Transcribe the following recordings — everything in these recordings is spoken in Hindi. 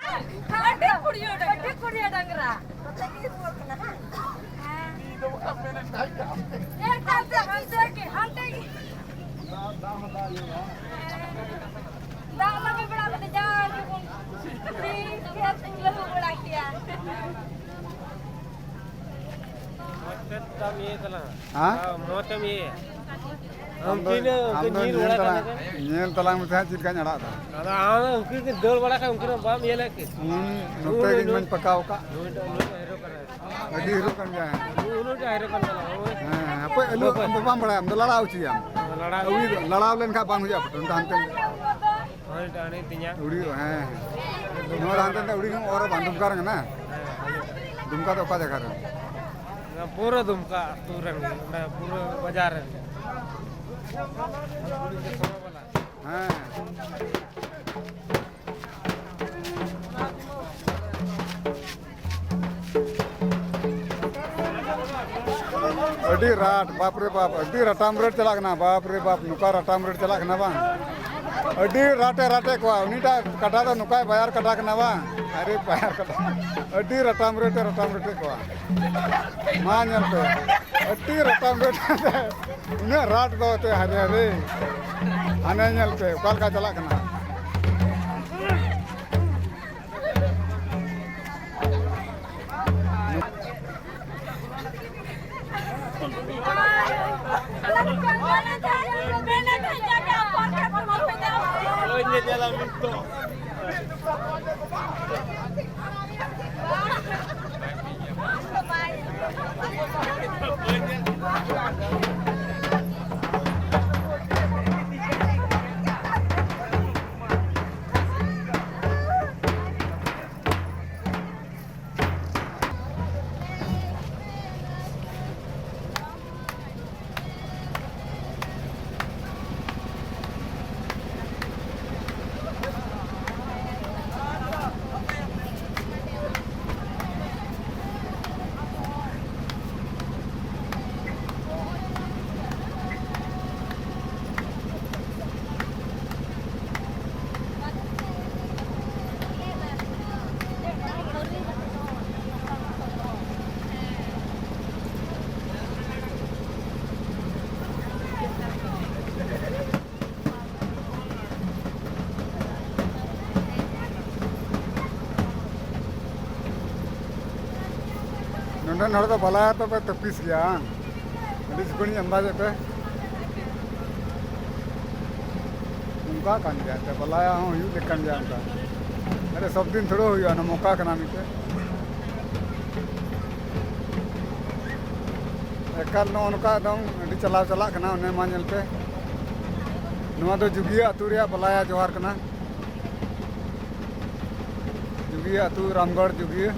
Ada kuliah dangera. Dah lagi berapa jam? Dia tinggal berapa dia? Motem ये तला हाँ मोtem ये हम तो नील तलांग में था चिरका नड़ा था ada ana उनकी के दल बड़ा का उनके बाम ये लेके नुक्ते की मन पकाओ का हेरो कर अभी हीरो कर जाए उनो का हेरो कर हां apa lu bam bड़ा हम लड़ाओ छी हम लड़ा अभी लड़ाओ लेन का बांग जा पटन तांते हां टाने तिया उड़ी हां नो तांते उड़ी और बंदुम करंग ना दुमका तो का जगह पूरा दुमका तुरंग पूरा बाजार हां अडी राट बाप रे बाप अडी रटाम रेट चलाक ना बाप रे बाप नुका रटाम रेट चलाक ना बा अडी राटे को उनीटा कटा तो नुका बाजार कटा ना बा अरे बाजार कटा अडी रटाम रेट को मा नेल पे अडी रटाम रेट उन्हें राट दो ते हरे हरे आने नेल पे काल का चलाक ना Oye, ya la visto. नंदन नड़ तो भला तो पे तपीस गया पुलिस को नहीं अंदाजे पे उनका कान गया तो भलाया हूँ यू लेकर गया उनका अरे सब दिन थोड़ा हुआ ना मौका का नाम पे एकल नो उनका दम अभी चला करना उन्हें मांझल पे नवा तो जुगिया अतुरिया भलाया जोहार करना जुगिया अतु रामगढ़ जुगिया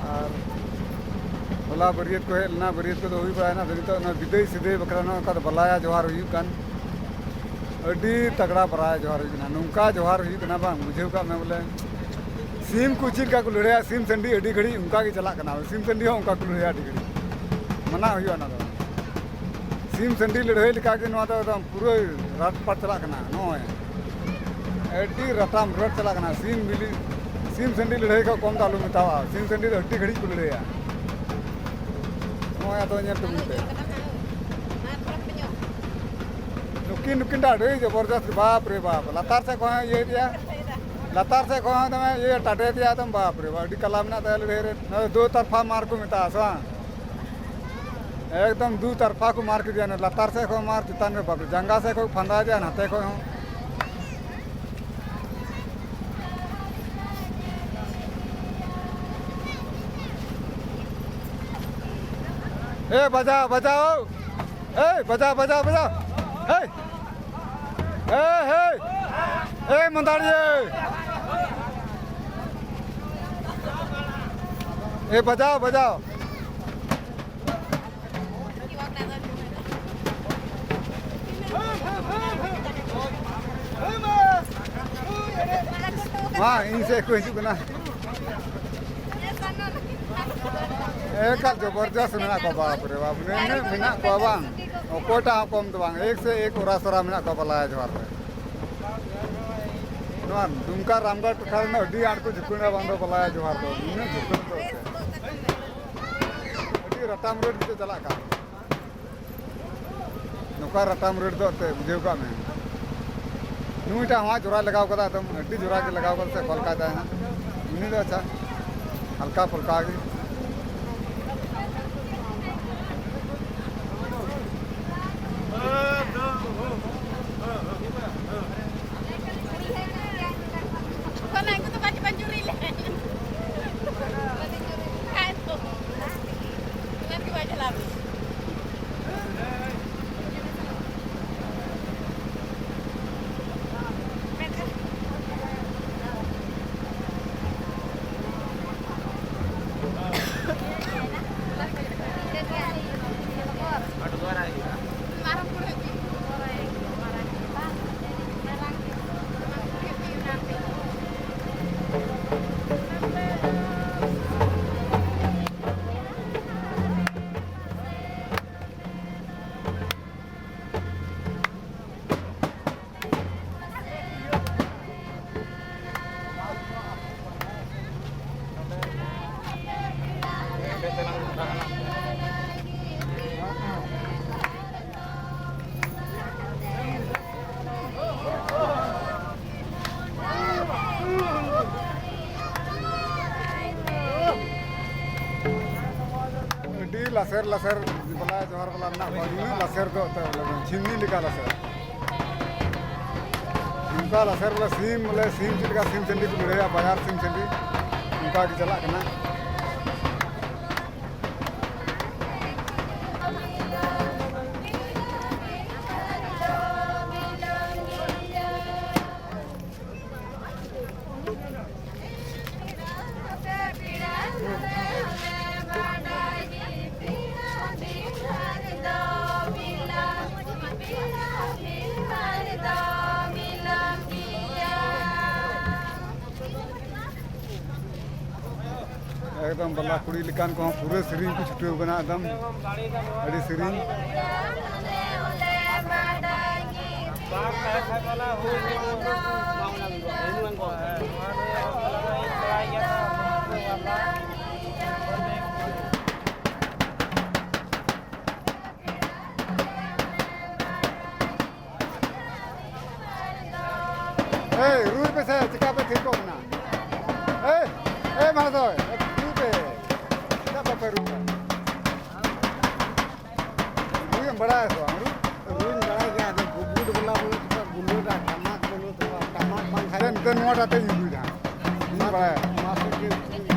और भला बरियत को हेलना बरियत को तो हुई पड़ा ना तो विदय सीधे बकरा ना का भलाया जोहार हुई कान अडी तगड़ा बराया जोहार हुई ना नुका जोहार हुई ना बांग बुझे का मैं बोले सीम कुचिल का कुलड़िया सीम संडी अडी घड़ी उनका की चला करना सीम संडी हो उनका कुलड़िया अडी घड़ी मना हुई ना तो सीम संडी लड़ाई लिखा के ना तो पूरा रात पाट चला करना नो है अडी रटाम रट चला करना सीम मिली सीम संडी लड़ाई का कम दालू मितावा सीम संडी अड्डी घड़ी को लड़ाया नोया तो ᱧᱮᱞ तुमते नुकिन डाडे जबरदस्त बाप रे बाप लतार से को ये दिया लतार से को तमे ये टाटे दिया तुम बाप रे बाप अड्डी कला में ना ढेर दो तरफा मार को मिता सा एकदम दो तरफा को मार के दिया ना लतार से को मार चितान में बाप जंगा से को फंदा दिया नाते को ए बजाओ बजाओ ए बजाओ बजाओ बजाओ ए मंदारी ए बजाओ बजाओ हाँ इनसे कोई चुप ना एक जबरदस्त मेना को बाप रे बाप ने मेना को बांग कोटा कम तो बांग एक से एक ओरा सरा मेना को बलाया जोहार पे ᱱᱚᱣᱟ ᱫᱩᱢᱠᱟ ᱨᱟᱢᱜᱚᱲ ᱴᱚᱴᱷᱟ ᱨᱮᱱᱟᱜ ᱟᱹᱰᱤ ᱟᱸᱴ ᱠᱚ ᱡᱷᱩᱠᱩᱱᱟ ᱵᱟᱝ ᱫᱚ ᱵᱟᱞᱟᱭᱟ ᱡᱚᱦᱟᱨ ᱫᱚ ᱱᱩᱱᱟᱹᱜ ᱡᱷᱩᱠᱩᱱ ᱫᱚ ᱟᱹᱰᱤ ᱨᱟᱴᱟᱢ ᱨᱮᱴ ᱜᱮ ᱪᱟᱞᱟᱜ ᱠᱟᱱ ᱱᱚᱝᱠᱟ ᱨᱟᱴᱟᱢ ᱨᱮᱴ ᱫᱚ ᱮᱱᱛᱮᱫ ᱵᱩᱡᱷᱟᱹᱣ ᱠᱟᱜ ᱢᱮ ᱱᱩᱭᱴᱟᱜ ᱦᱚᱸ ᱡᱚᱨᱟᱭ ᱞᱟᱜᱟᱣ ᱠᱟᱫᱟ ᱮᱠᱫᱚᱢ ᱟᱹᱰᱤ ᱡᱚᱨᱟ ᱜᱮ ᱞᱟᱜᱟᱣ ᱠᱟᱫᱟ ᱥᱮ ᱠᱚᱞᱠᱟᱭ ᱛᱟᱦᱮᱱᱟ ᱩᱱᱤ ᱫᱚ ᱟᱪᱪᱷᱟ हल्का फुल्का गे Kalau aku tuh kasih baju rile. Kan tuh. Nanti baju lapis. laser laser bala johar bala na bagi laser do ta chimni lika laser उनका laser bala sim Chilka sim Chandi को मिले बाजार sim चंडी उनका की चला करना एकदम बल्ला कुड़ी लिकान को पूरे सीरीज को छुट्टी बना एकदम अड़ी सीरीज रूल पे से चिका पे ठीक होना मारो Peru. Ini yang bड़ा है तो रूम बड़ा है क्या गुब्बू बोला गुब्बू का टमाट बोलो तो टमाट बंद है तो नोट आते ही बुझा ये बड़ा है मास्टर के